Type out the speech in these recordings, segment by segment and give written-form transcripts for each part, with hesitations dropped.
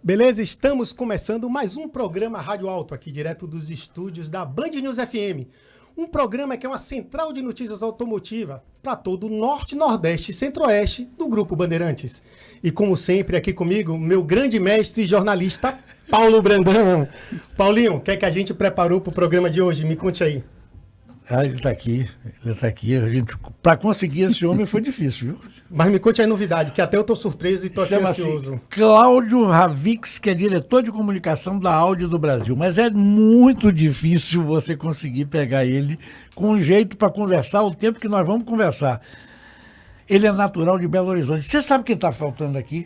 Beleza? Estamos começando mais um programa Rádio Alto, aqui direto dos estúdios da Band News FM. Um programa que é uma central de notícias automotiva para todo o Norte, Nordeste e Centro-Oeste do Grupo Bandeirantes. E como sempre, aqui comigo, meu grande mestre e jornalista, Paulo Brandão. Paulinho, o que é que a gente preparou para o programa de hoje? Me conte aí. Ele está aqui. Para conseguir esse homem foi difícil, viu? Mas me conte aí a novidade, que até eu estou surpreso e estou ansioso. Cláudio Ravix, que é diretor de comunicação da Audi do Brasil. Mas é muito difícil você conseguir pegar ele com um jeito para conversar o tempo que nós vamos conversar. Ele é natural de Belo Horizonte. Você sabe quem está faltando aqui?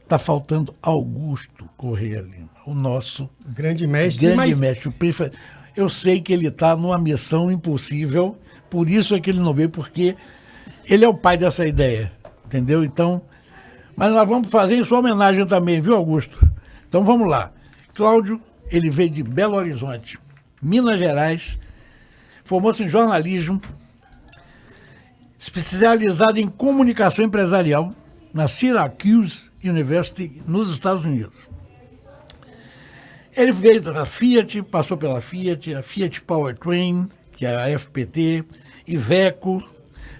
Está faltando Augusto Correia Lima, o nosso grande mestre. Mestre. Eu sei que ele está numa missão impossível, por isso é que ele não veio, porque ele é o pai dessa ideia, entendeu? Então, mas nós vamos fazer em sua homenagem também, viu, Augusto? Então vamos lá. Cláudio, ele veio de Belo Horizonte, Minas Gerais, formou-se em jornalismo, especializado em comunicação empresarial na Syracuse University, nos Estados Unidos. Ele veio da Fiat, passou pela Fiat, a Fiat Powertrain, que é a FPT, Iveco,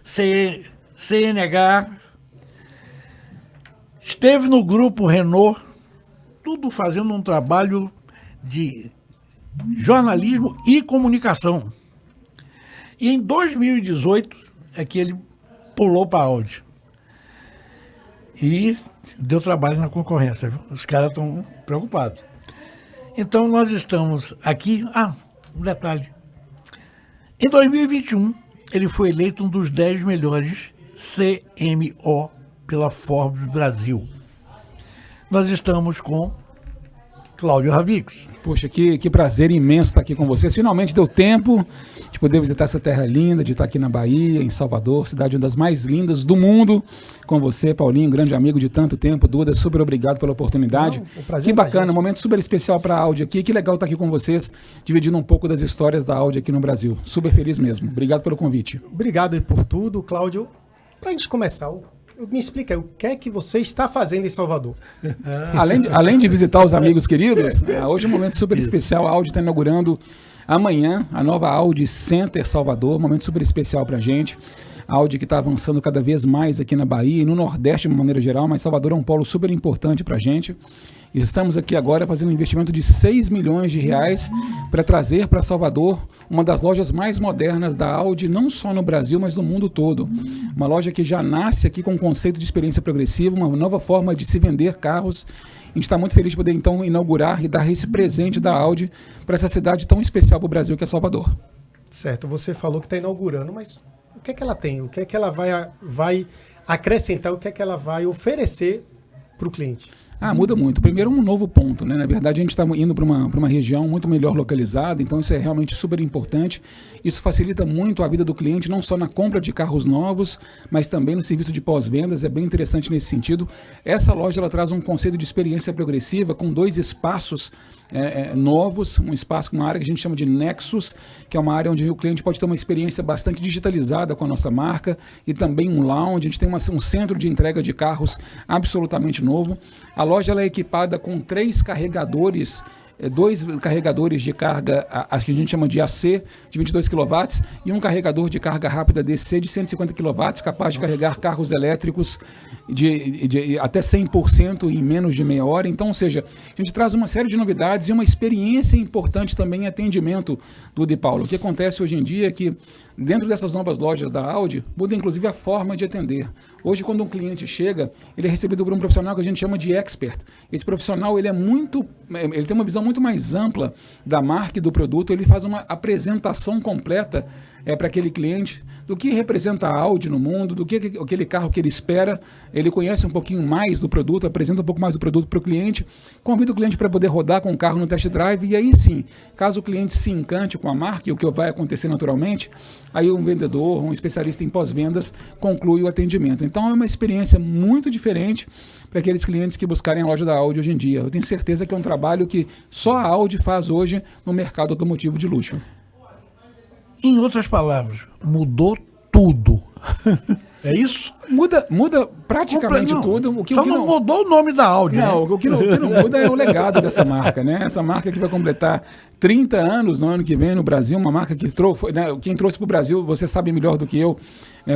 CNH, esteve no grupo Renault, tudo fazendo um trabalho de jornalismo e comunicação. E em 2018 é que ele pulou para a Audi. E deu trabalho na concorrência, viu? Os caras estão preocupados. Então, nós estamos aqui... um detalhe. Em 2021, ele foi eleito um dos 10 melhores CMO pela Forbes Brasil. Nós estamos com Cláudio Ravix. Poxa, que prazer imenso estar aqui com vocês. Finalmente deu tempo de poder visitar essa terra linda, de estar aqui na Bahia, em Salvador, cidade uma das mais lindas do mundo. Com você, Paulinho, grande amigo de tanto tempo. Duda, super obrigado pela oportunidade. Que bacana, um momento super especial para a Audi aqui. Que legal estar aqui com vocês, dividindo um pouco das histórias da Audi aqui no Brasil. Super feliz mesmo. Obrigado pelo convite. Obrigado por tudo, Cláudio. Para a gente começar, me explica aí, o que é que você está fazendo em Salvador? Além de visitar os amigos queridos, hoje é um momento super especial. A Audi está inaugurando amanhã a nova Audi Center Salvador, um momento super especial para a gente. A Audi que está avançando cada vez mais aqui na Bahia e no Nordeste de uma maneira geral, mas Salvador é um polo super importante para a gente. E estamos aqui agora fazendo um investimento de 6 milhões de reais para trazer para Salvador uma das lojas mais modernas da Audi, não só no Brasil, mas no mundo todo. Uma loja que já nasce aqui com um conceito de experiência progressiva, uma nova forma de se vender carros. A gente está muito feliz de poder, então, inaugurar e dar esse presente da Audi para essa cidade tão especial para o Brasil, que é Salvador. Certo, você falou que está inaugurando, mas o que é que ela tem? O que é que ela vai acrescentar? O que é que ela vai oferecer para o cliente? Muda muito. Primeiro, um novo ponto, né? Na verdade, a gente está indo para uma região muito melhor localizada, então isso é realmente super importante. Isso facilita muito a vida do cliente, não só na compra de carros novos, mas também no serviço de pós-vendas. É bem interessante nesse sentido. Essa loja ela traz um conceito de experiência progressiva com 2 espaços novos, um espaço, uma área que a gente chama de Nexus, que é uma área onde o cliente pode ter uma experiência bastante digitalizada com a nossa marca, e também um lounge. A gente tem um centro de entrega de carros absolutamente novo. A loja ela é equipada com 3 carregadores, 2 carregadores de carga, acho que a gente chama de AC, de 22 kW, e um carregador de carga rápida DC de 150 kW, capaz de carregar carros elétricos de até 100% em menos de meia hora. Então, ou seja, a gente traz uma série de novidades e uma experiência importante também em atendimento do De Paulo. O que acontece hoje em dia é que, dentro dessas novas lojas da Audi, muda inclusive a forma de atender. Hoje, quando um cliente chega, ele é recebido por um profissional que a gente chama de expert. Esse profissional ele tem uma visão muito mais ampla da marca e do produto, ele faz uma apresentação completa para aquele cliente do que representa a Audi no mundo, do que aquele carro que ele espera. Ele conhece um pouquinho mais do produto, apresenta um pouco mais do produto para o cliente, convida o cliente para poder rodar com o carro no test drive, e aí sim, caso o cliente se encante com a marca, e o que vai acontecer naturalmente, aí um vendedor, um especialista em pós-vendas conclui o atendimento. Então é uma experiência muito diferente para aqueles clientes que buscarem a loja da Audi hoje em dia. Eu tenho certeza que é um trabalho que só a Audi faz hoje no mercado automotivo de luxo. Em outras palavras, mudou tudo. É isso? Muda praticamente tudo. Só não mudou o nome da Audi. Não, o que não muda é o legado dessa marca, né? Essa marca que vai completar 30 anos no ano que vem no Brasil, uma marca que trouxe, né, quem trouxe para o Brasil, você sabe melhor do que eu,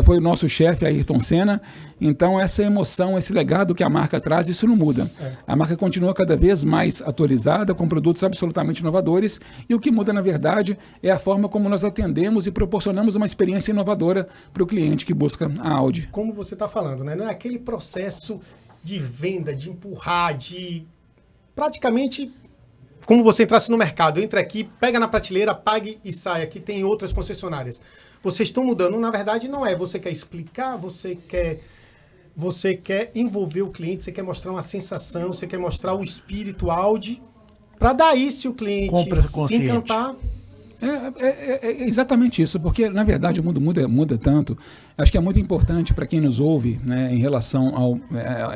foi o nosso chefe, Ayrton Senna. Então, essa emoção, esse legado que a marca traz, isso não muda. A marca continua cada vez mais atualizada, com produtos absolutamente inovadores, e o que muda, na verdade, é a forma como nós atendemos e proporcionamos uma experiência inovadora para o cliente que busca a Audi. Como você está falando, né? Não é aquele processo de venda, de empurrar, de praticamente como você entrasse no mercado, entra aqui, pega na prateleira, pague e sai. Aqui tem outras concessionárias. Vocês estão mudando. Na verdade, não é. Você quer explicar, você quer envolver o cliente, você quer mostrar uma sensação, você quer mostrar o espírito Audi, para daí, se o cliente se encantar... É exatamente isso, porque na verdade o mundo muda tanto. Acho que é muito importante para quem nos ouve, né, em relação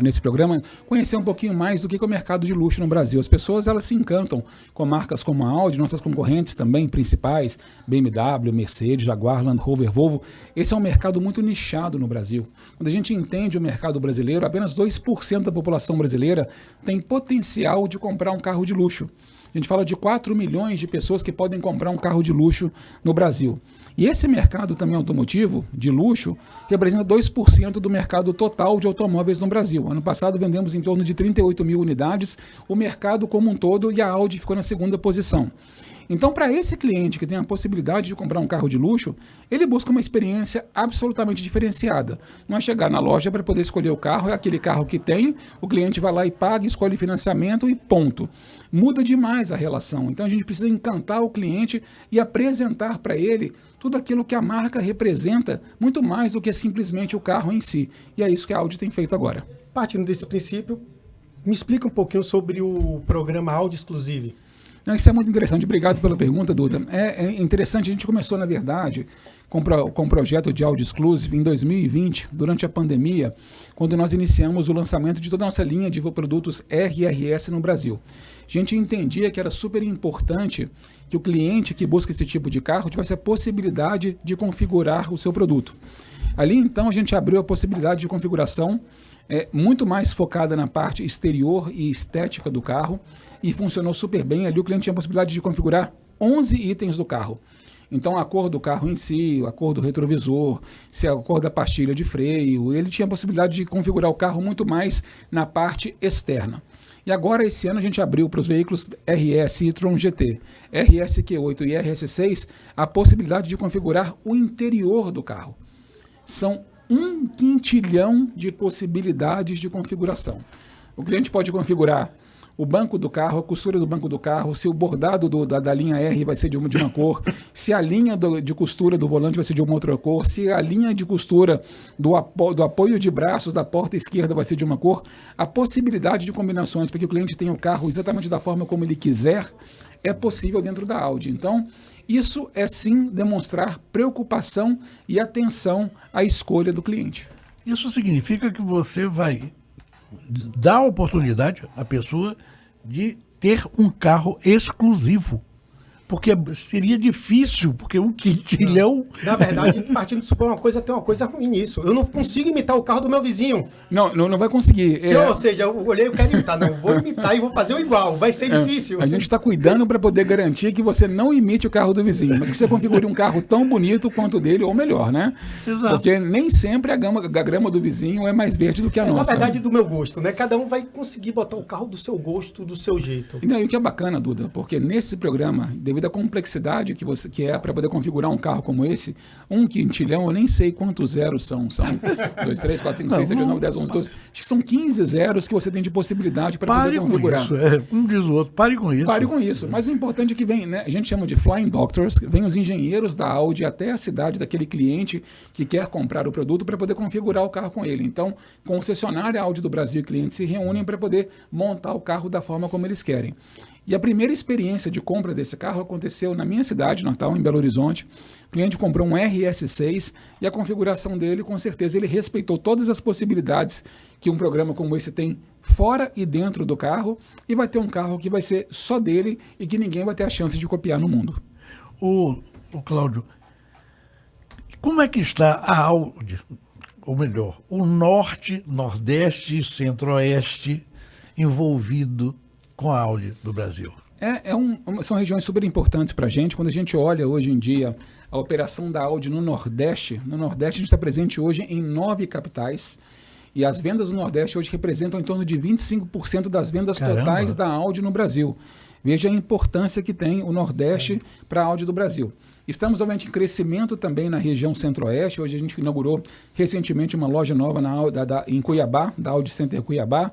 nesse programa, conhecer um pouquinho mais do que é o mercado de luxo no Brasil. As pessoas, elas se encantam com marcas como a Audi, nossas concorrentes também principais, BMW, Mercedes, Jaguar, Land Rover, Volvo. Esse é um mercado muito nichado no Brasil. Quando a gente entende o mercado brasileiro, apenas 2% da população brasileira tem potencial de comprar um carro de luxo. A gente fala de 4 milhões de pessoas que podem comprar um carro de luxo no Brasil. E esse mercado também automotivo, de luxo, representa 2% do mercado total de automóveis no Brasil. Ano passado vendemos em torno de 38 mil unidades, o mercado como um todo, e a Audi ficou na segunda posição. Então, para esse cliente que tem a possibilidade de comprar um carro de luxo, ele busca uma experiência absolutamente diferenciada. Não é chegar na loja para poder escolher o carro, é aquele carro que tem, o cliente vai lá e paga, escolhe financiamento e ponto. Muda demais a relação. Então, a gente precisa encantar o cliente e apresentar para ele tudo aquilo que a marca representa, muito mais do que simplesmente o carro em si. E é isso que a Audi tem feito agora. Partindo desse princípio, me explica um pouquinho sobre o programa Audi Exclusive. Não, isso é muito interessante. Obrigado pela pergunta, Duda. É interessante. A gente começou, na verdade, com o projeto de Audi Exclusive em 2020, durante a pandemia, quando nós iniciamos o lançamento de toda a nossa linha de produtos RRS no Brasil. A gente entendia que era super importante que o cliente que busca esse tipo de carro tivesse a possibilidade de configurar o seu produto. Ali, então, a gente abriu a possibilidade de configuração muito mais focada na parte exterior e estética do carro, e funcionou super bem. Ali o cliente tinha a possibilidade de configurar 11 itens do carro. Então, a cor do carro em si, a cor do retrovisor, se a cor da pastilha de freio, ele tinha a possibilidade de configurar o carro muito mais na parte externa. E agora, esse ano, a gente abriu para os veículos RS e-tron GT, RS Q8 e RS6, a possibilidade de configurar o interior do carro. São 1 quintilhão de possibilidades de configuração. O cliente pode configurar o banco do carro, a costura do banco do carro, se o bordado da linha R vai ser de uma cor, se a linha de costura do volante vai ser de uma outra cor, se a linha de costura do apoio de braços da porta esquerda vai ser de uma cor. A possibilidade de combinações para que o cliente tenha o carro exatamente da forma como ele quiser é possível dentro da Audi. Então, isso é sim demonstrar preocupação e atenção à escolha do cliente. Isso significa que você vai dar a oportunidade à pessoa de ter um carro exclusivo. Porque seria difícil, porque 1 quintilhão... Na verdade, partindo de supor tem uma coisa ruim nisso. Eu não consigo imitar o carro do meu vizinho. Não vai conseguir. Ou seja, eu olhei, eu quero imitar. Não, vou imitar e vou fazer o igual. Vai ser difícil. A gente está cuidando para poder garantir que você não imite o carro do vizinho, mas que você configure um carro tão bonito quanto o dele, ou melhor, né? Exato. Porque nem sempre a grama do vizinho é mais verde do que a nossa. Na verdade, do meu gosto, né? Cada um vai conseguir botar o carro do seu gosto, do seu jeito. E o que é bacana, Duda, porque nesse programa, devido à complexidade que é para poder configurar um carro como esse, 1 quintilhão, eu nem sei quantos zeros são. São 2, 3, 4, 5, 6, 7, 9, 10, 11, 12. Acho que são 15 zeros que você tem de possibilidade para poder configurar. Isso, um diz o outro, pare com isso. Pare com isso. Mas o importante é que vem, né? A gente chama de Flying Doctors, vem os engenheiros da Audi até a cidade daquele cliente que quer comprar o produto para poder configurar o carro com ele. Então, concessionária Audi do Brasil e clientes se reúnem para poder montar o carro da forma como eles querem. E a primeira experiência de compra desse carro aconteceu na minha cidade, Natal, em Belo Horizonte. O cliente comprou um RS6 e a configuração dele, com certeza, ele respeitou todas as possibilidades que um programa como esse tem fora e dentro do carro, e vai ter um carro que vai ser só dele e que ninguém vai ter a chance de copiar no mundo. O Cláudio, como é que está a Audi ou melhor, o Norte, Nordeste e Centro-Oeste envolvido com a Audi do Brasil. São regiões super importantes para a gente. Quando a gente olha hoje em dia a operação da Audi no Nordeste a gente está presente hoje em 9 capitais. E as vendas do Nordeste hoje representam em torno de 25% das vendas totais da Audi no Brasil. Veja a importância que tem o Nordeste para a Audi do Brasil. Estamos, obviamente, em crescimento também na região Centro-Oeste. Hoje a gente inaugurou recentemente uma loja nova em Cuiabá, da Audi Center Cuiabá.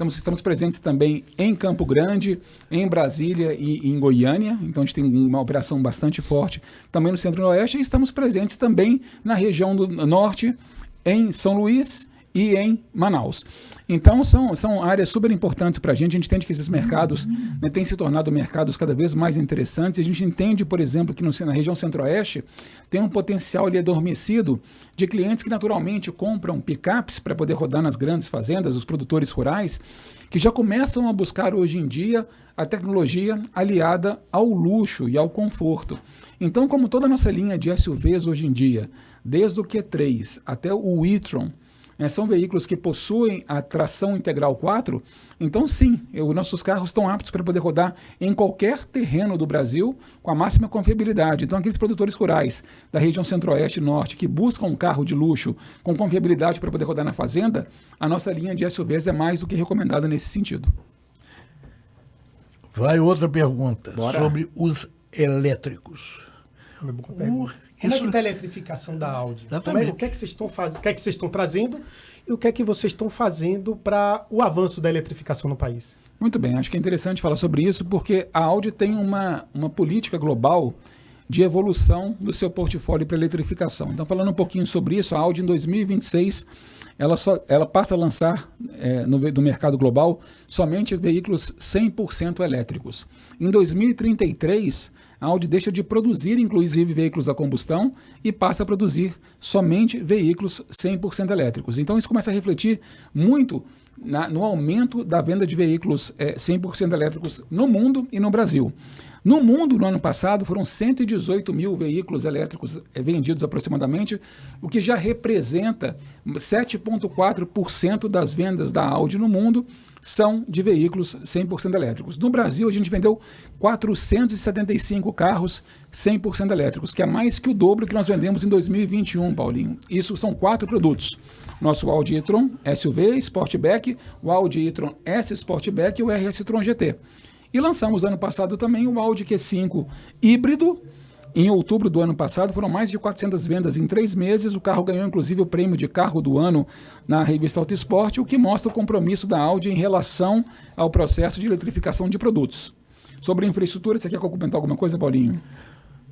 Estamos presentes também em Campo Grande, em Brasília e em Goiânia. Então a gente tem uma operação bastante forte também no Centro-Oeste. E estamos presentes também na região do Norte, em São Luís e em Manaus. Então, são áreas super importantes para a gente entende que esses mercados têm se tornado mercados cada vez mais interessantes. A gente entende, por exemplo, que na região Centro-Oeste tem um potencial ali adormecido de clientes que naturalmente compram picapes para poder rodar nas grandes fazendas, os produtores rurais, que já começam a buscar hoje em dia a tecnologia aliada ao luxo e ao conforto. Então, como toda a nossa linha de SUVs hoje em dia, desde o Q3 até o e-tron, são veículos que possuem a tração integral 4, então sim, nossos carros estão aptos para poder rodar em qualquer terreno do Brasil com a máxima confiabilidade. Então aqueles produtores rurais da região Centro-Oeste e Norte que buscam um carro de luxo com confiabilidade para poder rodar na fazenda, a nossa linha de SUVs é mais do que recomendada nesse sentido. Vai outra pergunta sobre os elétricos. Como é que está a eletrificação da Audi? O que é que vocês estão fazendo? O que é que vocês estão trazendo? E o que é que vocês estão fazendo para o avanço da eletrificação no país? Muito bem, acho que é interessante falar sobre isso, porque a Audi tem uma política global de evolução do seu portfólio para eletrificação. Então, falando um pouquinho sobre isso, a Audi em 2026, ela passa a lançar no mercado global somente veículos 100% elétricos. Em 2033, a Audi deixa de produzir, inclusive, veículos a combustão e passa a produzir somente veículos 100% elétricos. Então, isso começa a refletir muito no aumento da venda de veículos 100% elétricos no mundo e no Brasil. No mundo, no ano passado, foram 118 mil veículos elétricos vendidos aproximadamente, o que já representa 7,4% das vendas da Audi no mundo são de veículos 100% elétricos. No Brasil, a gente vendeu 475 carros 100% elétricos, que é mais que o dobro que nós vendemos em 2021, Paulinho. Isso são 4 produtos. Nosso Audi e-tron SUV, Sportback, o Audi e-tron S Sportback e o RS e-tron GT. E lançamos ano passado também o Audi Q5 híbrido. Em outubro do ano passado, foram mais de 400 vendas em 3 meses. O carro ganhou, inclusive, o prêmio de carro do ano na revista Auto Esporte, o que mostra o compromisso da Audi em relação ao processo de eletrificação de produtos. Sobre infraestrutura, você quer comentar alguma coisa, Paulinho?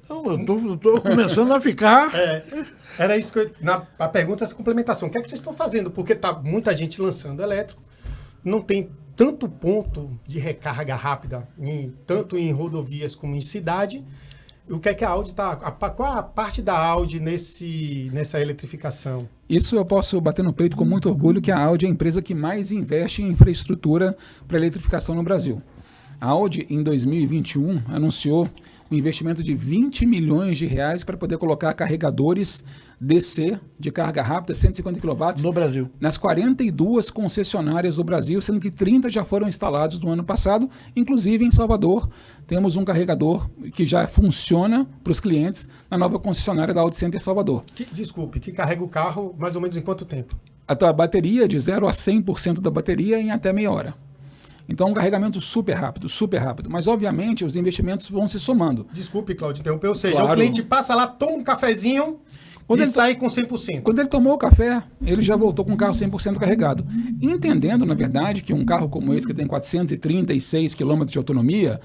Não, eu estou começando a ficar... Era isso que a pergunta, essa complementação. O que é que vocês estão fazendo? Porque tá muita gente lançando elétrico, não tem tanto ponto de recarga rápida, tanto em rodovias como em cidade. O que é que a Audi está... Qual a parte da Audi nessa eletrificação? Isso eu posso bater no peito com muito orgulho, que a Audi é a empresa que mais investe em infraestrutura para eletrificação no Brasil. A Audi, em 2021, anunciou um investimento de 20 milhões de reais para poder colocar carregadores DC de carga rápida, 150 kW, no Brasil, nas 42 concessionárias do Brasil, sendo que 30 já foram instalados no ano passado, inclusive em Salvador. Temos um carregador que já funciona para os clientes na nova concessionária da Audi Center Salvador. Que carrega o carro mais ou menos em quanto tempo? A tua bateria de 0 a 100% da bateria em até meia hora. Então, um carregamento super rápido, super rápido. Mas, obviamente, os investimentos vão se somando. Desculpe, Cláudio, interromper. Ou seja, Claro. O cliente passa lá, toma um cafezinho e sai com 100%. Quando ele tomou o café, ele já voltou com o carro 100% carregado. Entendendo, na verdade, que um carro como esse, que tem 436 km de autonomia,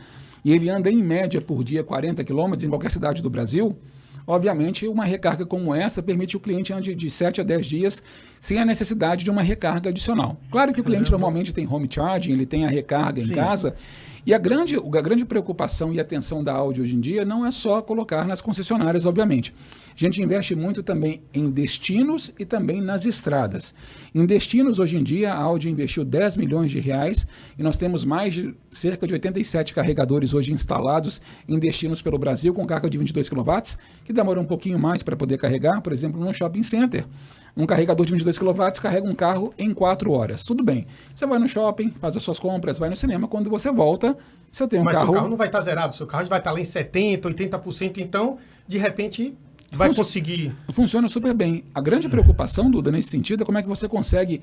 e ele anda, em média, por dia 40 km em qualquer cidade do Brasil, obviamente, uma recarga como essa permite que o cliente ande de 7 a 10 dias sem a necessidade de uma recarga adicional. Claro que o cliente normalmente tem home charging, ele tem a recarga em casa. E a grande preocupação e atenção da Audi hoje em dia não é só colocar nas concessionárias, obviamente. A gente investe muito também em destinos e também nas estradas. Em destinos, hoje em dia, a Audi investiu 10 milhões de reais e nós temos cerca de 87 carregadores hoje instalados em destinos pelo Brasil com carga de 22 kW, que demora um pouquinho mais para poder carregar, por exemplo, num shopping center. Um carregador de 22 kW carrega um carro em 4 horas. Tudo bem. Você vai no shopping, faz as suas compras, vai no cinema. Quando você volta, você tem um carro... Mas seu carro não vai estar zerado. Seu carro vai estar lá em 70%, 80%. Então, de repente, vai conseguir... Funciona super bem. A grande preocupação, Duda, nesse sentido, é como é que você consegue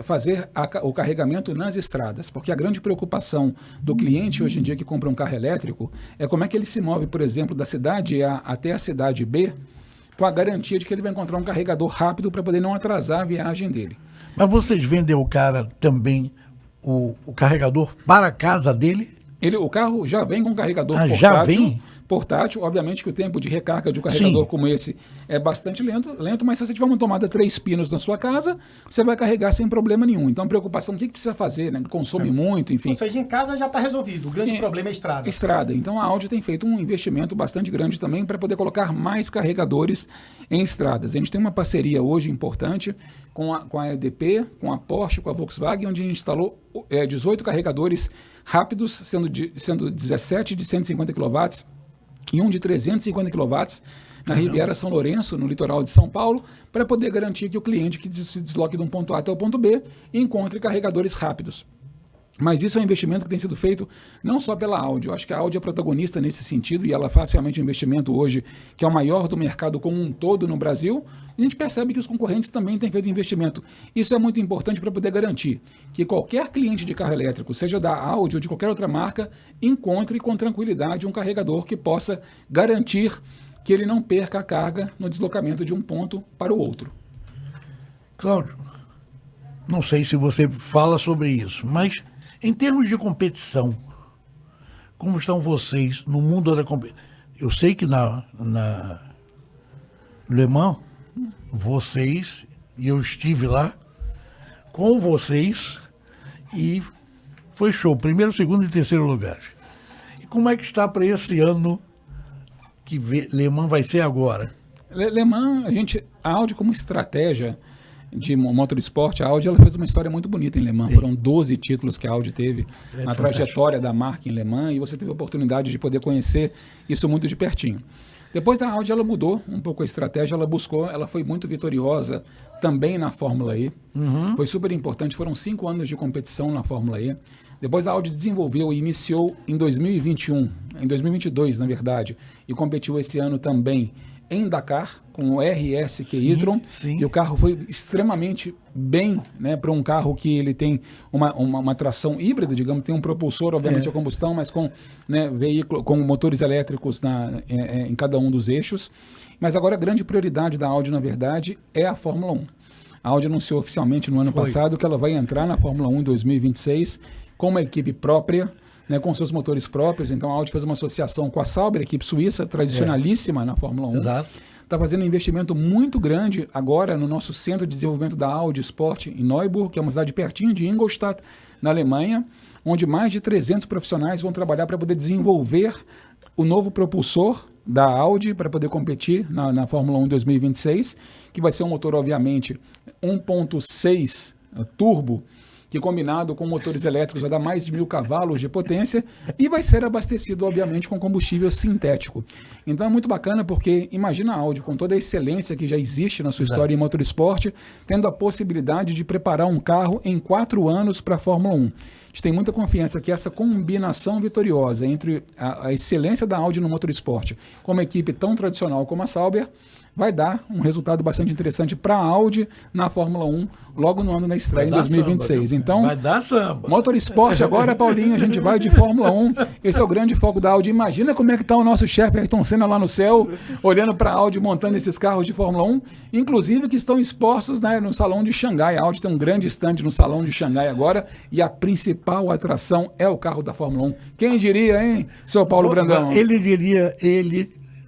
fazer o carregamento nas estradas. Porque a grande preocupação do cliente hoje em dia que compra um carro elétrico é como é que ele se move, por exemplo, da cidade A até a cidade B, com a garantia de que ele vai encontrar um carregador rápido para poder não atrasar a viagem dele. Mas vocês vendem o cara também o carregador para a casa dele? O carro já vem com carregador portátil. Já vem? Portátil, obviamente que o tempo de recarga de um carregador como esse é bastante lento, mas se você tiver uma tomada 3 pinos na sua casa, você vai carregar sem problema nenhum. Então, preocupação, o que precisa fazer, né? Consome muito, enfim. Ou seja, em casa já está resolvido. O grande problema é a estrada. Estrada. Então, a Audi tem feito um investimento bastante grande também para poder colocar mais carregadores em estradas. A gente tem uma parceria hoje importante com a EDP, com a Porsche, com a Volkswagen, onde a gente instalou 18 carregadores rápidos, sendo 17 de 150 kW e um de 350 kW na Riviera São Lourenço, no litoral de São Paulo, para poder garantir que o cliente que se desloque de um ponto A até o ponto B encontre carregadores rápidos. Mas isso é um investimento que tem sido feito não só pela Audi. Eu acho que a Audi é protagonista nesse sentido e ela faz realmente um investimento hoje que é o maior do mercado como um todo no Brasil. A gente percebe que os concorrentes também têm feito investimento. Isso é muito importante para poder garantir que qualquer cliente de carro elétrico, seja da Audi ou de qualquer outra marca, encontre com tranquilidade um carregador que possa garantir que ele não perca a carga no deslocamento de um ponto para o outro. Cláudio, não sei se você fala sobre isso, mas em termos de competição, como estão vocês no mundo da competição? Eu sei que na Le Mans, vocês, e eu estive lá com vocês, e foi show, primeiro, segundo e terceiro lugar. E como é que está para esse ano que Le Mans vai ser agora? Le Mans, a Audi como estratégia de motorsport, a Audi ela fez uma história muito bonita em Le Mans. Sim. Foram 12 títulos que a Audi teve na trajetória da marca em Le Mans, e você teve a oportunidade de poder conhecer isso muito de pertinho. Depois a Audi ela mudou um pouco a estratégia, ela foi muito vitoriosa também na Fórmula E. Foi super importante, foram 5 anos de competição na Fórmula E. Depois a Audi desenvolveu e iniciou em 2022, na verdade, e competiu esse ano também em Dakar, com o RS e-tron, e o carro foi extremamente bem, né, para um carro que ele tem uma tração híbrida, digamos, tem um propulsor, obviamente, a combustão, mas com, né, veículo, com motores elétricos em cada um dos eixos. Mas agora a grande prioridade da Audi, na verdade, é a Fórmula 1. A Audi anunciou oficialmente no ano passado que ela vai entrar na Fórmula 1 em 2026 com uma equipe própria, né, com seus motores próprios. Então a Audi fez uma associação com a Sauber, equipe suíça, tradicionalíssima na Fórmula 1. Exato. Está fazendo um investimento muito grande agora no nosso centro de desenvolvimento da Audi Sport em Neuburg, que é uma cidade pertinho de Ingolstadt, na Alemanha, onde mais de 300 profissionais vão trabalhar para poder desenvolver o novo propulsor da Audi para poder competir na Fórmula 1 em 2026, que vai ser um motor, obviamente, 1.6 turbo, que combinado com motores elétricos vai dar mais de 1.000 cavalos de potência e vai ser abastecido, obviamente, com combustível sintético. Então é muito bacana porque imagina a Audi, com toda a excelência que já existe na sua história em motorsport, tendo a possibilidade de preparar um carro em 4 anos para a Fórmula 1. A gente tem muita confiança que essa combinação vitoriosa entre a excelência da Audi no motorsport com uma equipe tão tradicional como a Sauber vai dar um resultado bastante interessante para a Audi na Fórmula 1 logo no ano da estreia em 2026. Samba, então, vai dar samba. Motorsport agora, Paulinho, a gente vai de Fórmula 1. Esse é o grande foco da Audi. Imagina como é que está o nosso chefe Ayrton Senna lá no céu, olhando para a Audi montando esses carros de Fórmula 1, inclusive que estão expostos, né, no Salão de Xangai. A Audi tem um grande stand no Salão de Xangai agora e a principal atração é o carro da Fórmula 1. Quem diria, hein, seu Paulo Brandão?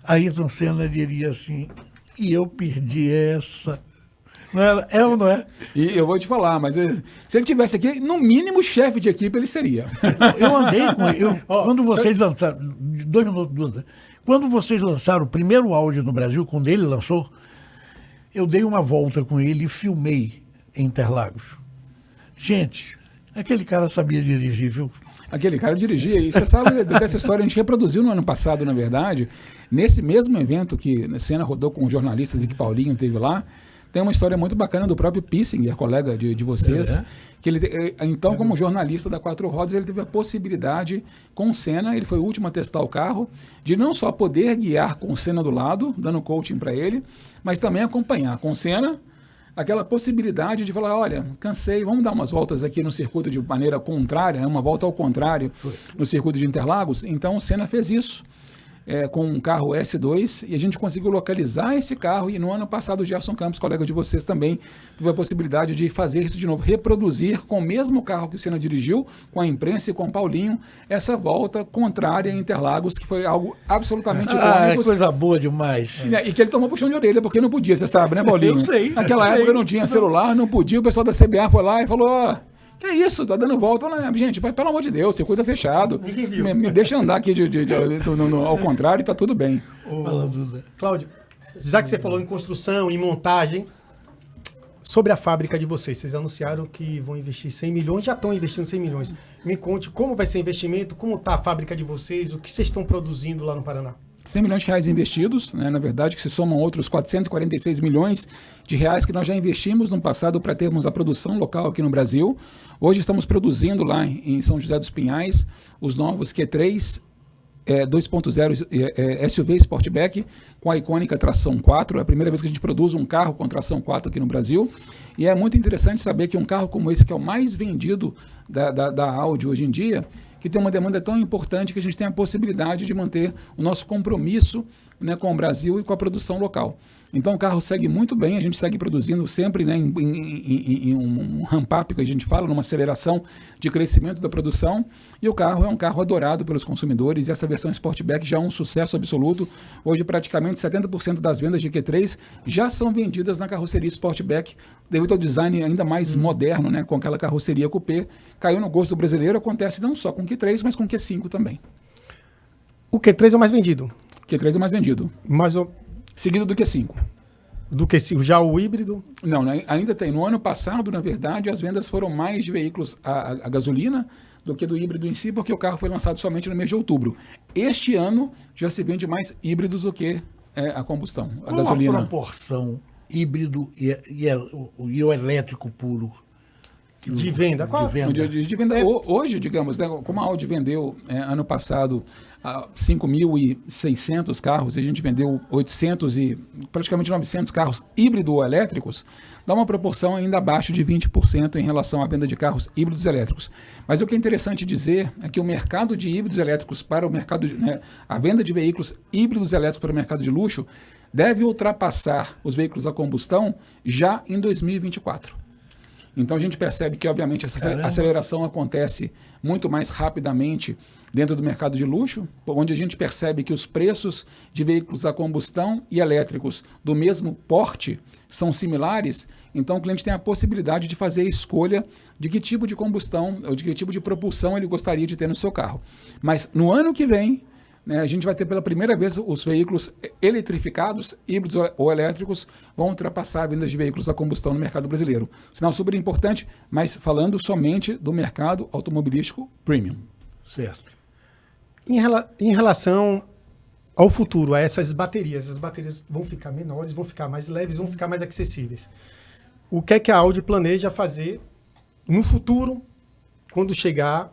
Ayrton Senna diria assim, e eu perdi essa. Não é ou não é? E eu vou te falar, mas se ele tivesse aqui, no mínimo chefe de equipe ele seria. Eu andei com ele. Quando vocês lançaram. 2 minutos. Quando vocês lançaram o primeiro áudio no Brasil, quando ele lançou, eu dei uma volta com ele e filmei em Interlagos. Gente, aquele cara sabia dirigir, viu? Aquele cara dirigia, e você sabe dessa história, a gente reproduziu no ano passado, na verdade, nesse mesmo evento que a Senna rodou com os jornalistas e que Paulinho teve lá, tem uma história muito bacana do próprio Pissinger, colega de vocês, que ele, então, como jornalista da Quatro Rodas, ele teve a possibilidade, com o Senna, ele foi o último a testar o carro, de não só poder guiar com o Senna do lado, dando coaching para ele, mas também acompanhar com o Senna, aquela possibilidade de falar, olha, cansei, vamos dar umas voltas aqui no circuito de maneira contrária, né? Uma volta ao contrário no circuito de Interlagos. Então o Senna fez isso com um carro S2 e a gente conseguiu localizar esse carro e no ano passado o Gerson Campos, colega de vocês também, teve a possibilidade de fazer isso de novo, reproduzir com o mesmo carro que o Senna dirigiu, com a imprensa e com o Paulinho, essa volta contrária em Interlagos, que foi algo absolutamente é coisa boa demais. E que ele tomou puxão de orelha, porque não podia, você sabe, né, Paulinho? Eu sei. Naquela época não tinha celular, não podia, o pessoal da CBA foi lá e falou, ó, que é isso, tá dando volta. Gente, pelo amor de Deus, circuito fechado. Me deixa andar aqui ao contrário e tá tudo bem. Cláudio, já que você falou em construção, em montagem, sobre a fábrica de vocês anunciaram que vão investir 100 milhões, já estão investindo 100 milhões. Me conte como vai ser o investimento, como está a fábrica de vocês, o que vocês estão produzindo lá no Paraná. 100 milhões de reais investidos, né, na verdade, que se somam outros 446 milhões de reais que nós já investimos no passado para termos a produção local aqui no Brasil. Hoje estamos produzindo lá em São José dos Pinhais os novos Q3 2.0 SUV Sportback com a icônica tração 4. É a primeira vez que a gente produz um carro com tração 4 aqui no Brasil. E é muito interessante saber que um carro como esse, que é o mais vendido da Audi hoje em dia, que tem uma demanda tão importante que a gente tem a possibilidade de manter o nosso compromisso, né, com o Brasil e com a produção local. Então o carro segue muito bem, a gente segue produzindo sempre, né, em um ramp-up, que a gente fala, numa aceleração de crescimento da produção, e o carro é um carro adorado pelos consumidores, e essa versão Sportback já é um sucesso absoluto. Hoje praticamente 70% das vendas de Q3 já são vendidas na carroceria Sportback, devido ao design ainda mais moderno, né, com aquela carroceria coupé. Caiu no gosto do brasileiro, acontece não só com Q3, mas com Q5 também. O Q3 é o mais vendido? Q3 é mais vendido. Seguido do Q5. Do Q5, já o híbrido? Não, né? Ainda tem. No ano passado, na verdade, as vendas foram mais de veículos a gasolina do que do híbrido em si, porque o carro foi lançado somente no mês de outubro. Este ano já se vende mais híbridos do que a combustão, a gasolina. Qual a proporção híbrido e o elétrico puro? De venda? Qual? De venda. Hoje, digamos, né, como a Audi vendeu ano passado 5.600 carros, e a gente vendeu 800 e praticamente 900 carros híbridos ou elétricos, dá uma proporção ainda abaixo de 20% em relação à venda de carros híbridos elétricos. Mas o que é interessante dizer é que o mercado de híbridos elétricos para o mercado, a venda de veículos híbridos elétricos para o mercado de luxo deve ultrapassar os veículos a combustão já em 2024. Então a gente percebe que, obviamente, essa aceleração acontece muito mais rapidamente dentro do mercado de luxo, onde a gente percebe que os preços de veículos a combustão e elétricos do mesmo porte são similares. Então o cliente tem a possibilidade de fazer a escolha de que tipo de combustão ou de que tipo de propulsão ele gostaria de ter no seu carro. Mas no ano que vem, né, a gente vai ter pela primeira vez os veículos eletrificados, híbridos ou elétricos, vão ultrapassar a venda de veículos a combustão no mercado brasileiro. Sinal super importante, mas falando somente do mercado automobilístico premium. Certo. Em relação ao futuro, a essas baterias, as baterias vão ficar menores, vão ficar mais leves, vão ficar mais acessíveis. O que é que a Audi planeja fazer no futuro, quando chegar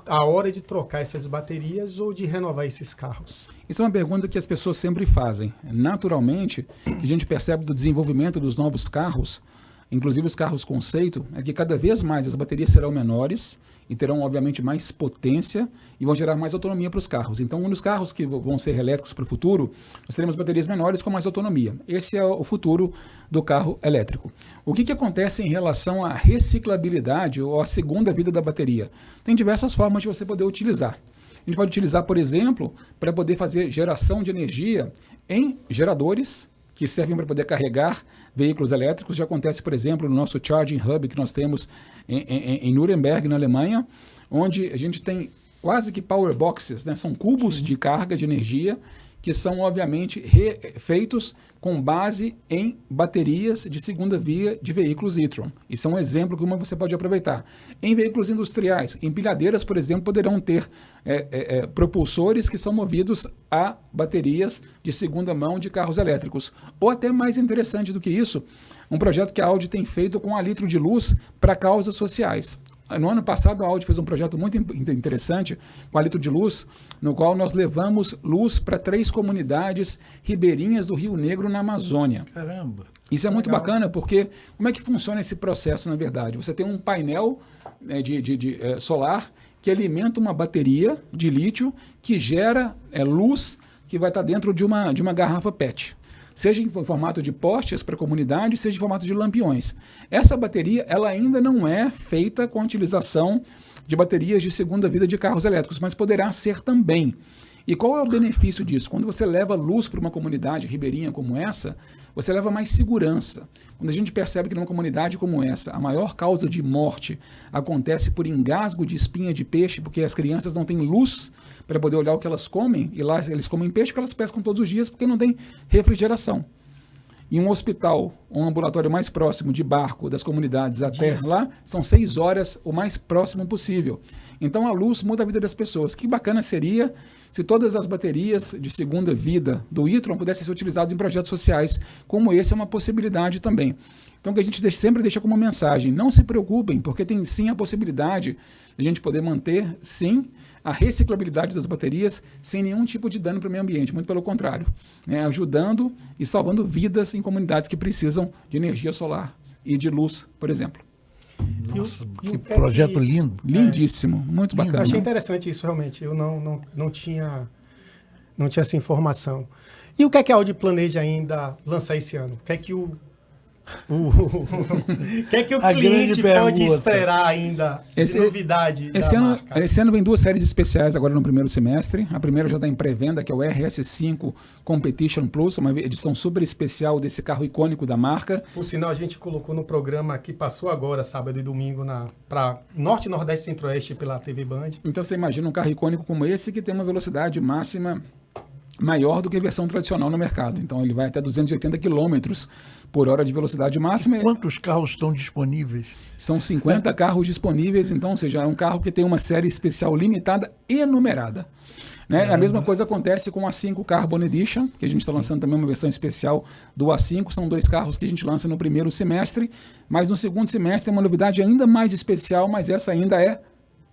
a hora de trocar essas baterias ou de renovar esses carros? Isso é uma pergunta que as pessoas sempre fazem. Naturalmente, a gente percebe do desenvolvimento dos novos carros, inclusive os carros conceito, é que cada vez mais as baterias serão menores e terão, obviamente, mais potência e vão gerar mais autonomia para os carros. Então, um dos carros que vão ser elétricos para o futuro, nós teremos baterias menores com mais autonomia. Esse é o futuro do carro elétrico. O que acontece em relação à reciclabilidade ou à segunda vida da bateria? Tem diversas formas de você poder utilizar. A gente pode utilizar, por exemplo, para poder fazer geração de energia em geradores que servem para poder carregar veículos elétricos. Já acontece, por exemplo, no nosso Charging Hub que nós temos em Nuremberg, na Alemanha, onde a gente tem quase que power boxes, né? São cubos de carga de energia que são, obviamente, feitos com base em baterias de segunda via de veículos e-tron. Isso é um exemplo que você pode aproveitar. Em veículos industriais, empilhadeiras, por exemplo, poderão ter propulsores que são movidos a baterias de segunda mão de carros elétricos. Ou até mais interessante do que isso, um projeto que a Audi tem feito com a Litro de Luz para causas sociais. No ano passado, a Audi fez um projeto muito interessante com a Litro de Luz, no qual nós levamos luz para 3 comunidades ribeirinhas do Rio Negro, na Amazônia. Caramba! Isso é muito bacana, porque como é que funciona esse processo, na verdade? Você tem um painel solar que alimenta uma bateria de lítio que gera luz que vai estar dentro de uma garrafa PET. Seja em formato de postes para a comunidade, seja em formato de lampiões. Essa bateria ela ainda não é feita com a utilização de baterias de segunda vida de carros elétricos, mas poderá ser também. E qual é o benefício disso? Quando você leva luz para uma comunidade ribeirinha como essa, você leva mais segurança. Quando a gente percebe que numa comunidade como essa, a maior causa de morte acontece por engasgo de espinha de peixe, porque as crianças não têm luz para poder olhar o que elas comem, e lá eles comem peixe porque elas pescam todos os dias porque não tem refrigeração. E um hospital, um ambulatório mais próximo de barco das comunidades até lá, são 6 horas o mais próximo possível. Então a luz muda a vida das pessoas. Que bacana seria se todas as baterias de segunda vida do e-tron pudessem ser utilizadas em projetos sociais, como esse é uma possibilidade também. Então que a gente sempre deixa como mensagem, não se preocupem, porque tem sim a possibilidade de a gente poder manter, sim, a reciclabilidade das baterias sem nenhum tipo de dano para o meio ambiente, muito pelo contrário, ajudando e salvando vidas em comunidades que precisam de energia solar e de luz, por exemplo. Nossa, que projeto lindo. Lindíssimo, muito bacana. Achei interessante isso, realmente. Eu não tinha essa informação. E o que é que a Audi planeja ainda lançar esse ano? O que é que o cliente pode esperar ainda de novidade da marca? Esse ano vem 2 séries especiais agora no primeiro semestre. A primeira já está em pré-venda, que é o RS5 Competition Plus, uma edição super especial desse carro icônico da marca. Por sinal, a gente colocou no programa que passou agora, sábado e domingo, para Norte, Nordeste e Centro-Oeste pela TV Band. Então você imagina um carro icônico como esse que tem uma velocidade máxima maior do que a versão tradicional no mercado. Então ele vai até 280 km por hora de velocidade máxima. E quantos carros estão disponíveis? São 50 carros disponíveis, então, ou seja, é um carro que tem uma série especial limitada e numerada. Né? A mesma coisa acontece com o A5 Carbon Edition, que a gente está lançando também uma versão especial do A5. São 2 carros que a gente lança no primeiro semestre, mas no segundo semestre é uma novidade ainda mais especial, mas essa ainda é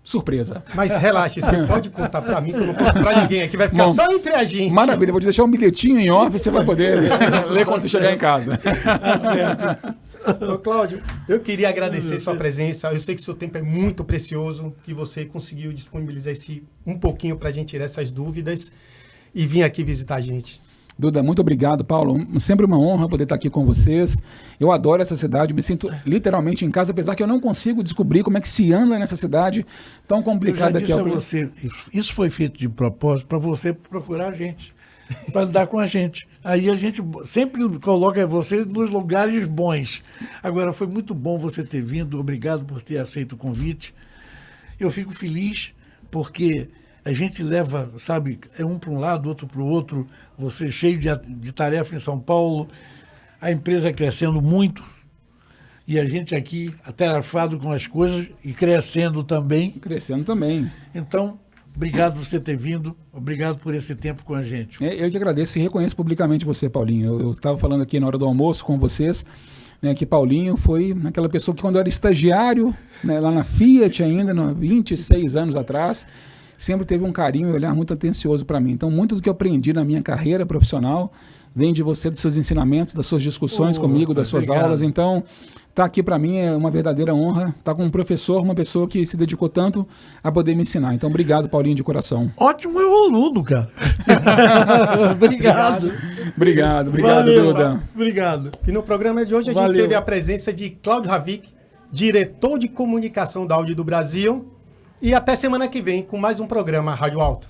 surpresa. Mas relaxe, você pode contar para mim, que eu não conto para ninguém aqui, vai ficar só entre a gente. Maravilha, vou te deixar um bilhetinho em off e você vai poder ler quando você chegar em casa. Tá certo. Ô, Cláudio, eu queria agradecer sua presença. Eu sei que o seu tempo é muito precioso, que você conseguiu disponibilizar um pouquinho para a gente tirar essas dúvidas e vir aqui visitar a gente. Duda, muito obrigado, Paulo. Sempre uma honra poder estar aqui com vocês. Eu adoro essa cidade, me sinto literalmente em casa, apesar que eu não consigo descobrir como é que se anda nessa cidade tão complicada que é. Isso foi feito de propósito para você procurar a gente, para lidar com a gente. Aí a gente sempre coloca você nos lugares bons. Agora, foi muito bom você ter vindo, obrigado por ter aceito o convite. Eu fico feliz porque a gente leva, sabe, um para um lado, outro para o outro, você cheio de tarefa em São Paulo, a empresa crescendo muito, e a gente aqui atarefado com as coisas e crescendo também. Crescendo também. Então, obrigado por você ter vindo, obrigado por esse tempo com a gente. Eu que agradeço e reconheço publicamente você, Paulinho. Eu estava falando aqui na hora do almoço com vocês, né, que Paulinho foi aquela pessoa que quando eu era estagiário, né, lá na Fiat ainda, 26 anos atrás, sempre teve um carinho e um olhar muito atencioso para mim. Então, muito do que eu aprendi na minha carreira profissional vem de você, dos seus ensinamentos, das suas discussões comigo, das suas aulas. Então, estar aqui para mim é uma verdadeira honra. Estar com um professor, uma pessoa que se dedicou tanto a poder me ensinar. Então, obrigado, Paulinho, de coração. Ótimo aluno, cara. Obrigado. Obrigado, Valeu, Duda. Obrigado. E no programa de hoje a gente teve a presença de Cláudio Ravik, diretor de comunicação da Audi do Brasil. E até semana que vem com mais um programa Rádio Alto.